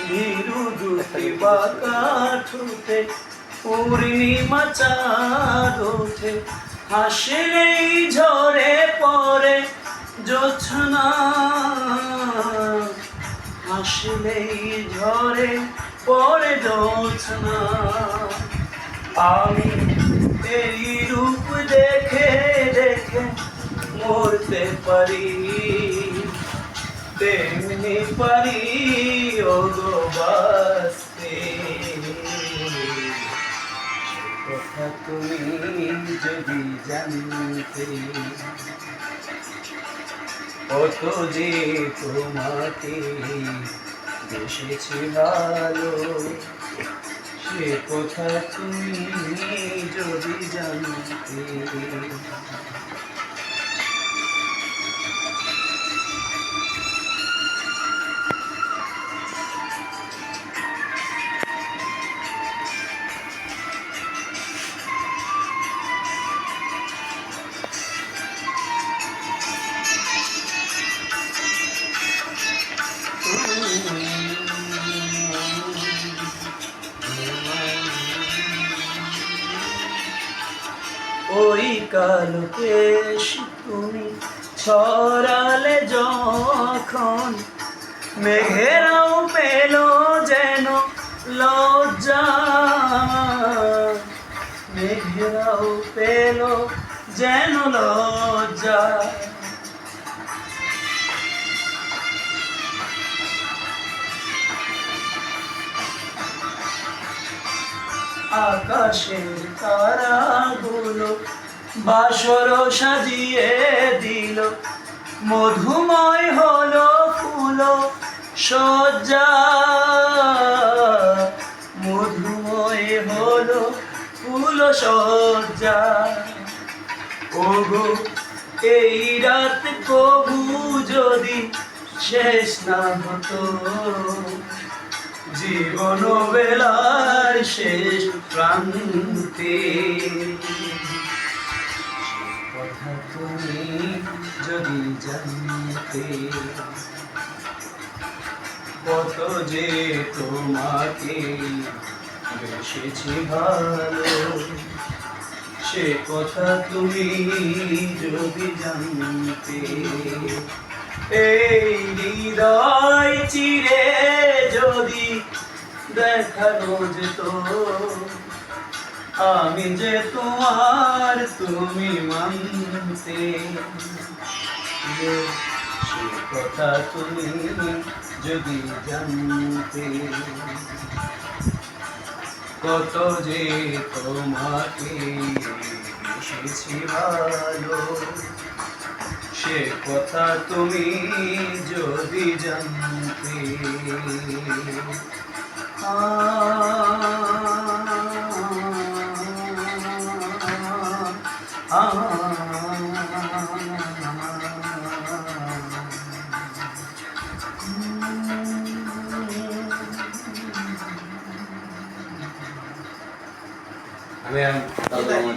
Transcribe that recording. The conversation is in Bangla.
ভীরু দুটি বাঁকা ঠোঁটে পূর্ণিমা চাঁদ ওঠে, হাসলেই ঝরে পড়ে জোছনা, হাসলেই ঝরে পড়ে জোছনা। আমি এই রূপ দেখে দেখে মরতে পারি, তেমনি পারি ওগো বাঁচতে। কথা তুমি যদি জানতে, কত যে তোমাকে বেসেছি ভালো, সে কথা তুমি যদি জানতে। ওই কালো কেশ তুমি ছড়ালে যখন, মেঘেরাও পেল যেন লজ্জা, মেঘেরাও পেল যেন লজ্জা। আকাশের তারাগুলো বাসর সাজিয়ে দিল, মধুময় হলো ফুল সজ্জা, মধুময় হলো ফুল সজ্জা। ওগো এই রাত কবু যদি শেষ না হতো, জীবন বেলার শেষ প্রান্তে, কথা তুমি যদি জানতে, কত যে তোমাকে বেসেছি ভালো, সে কথা তুমি যদি জানতে। এই হৃদয় চিরে যদি দেখানো যেত, আমি যে তোমার তুমি মানতে, সে কথা তুমি যদি জানতে, কত যে তোমাকে বেসেছি ভালো, সে কথা তুমি যদি জানতে। আমি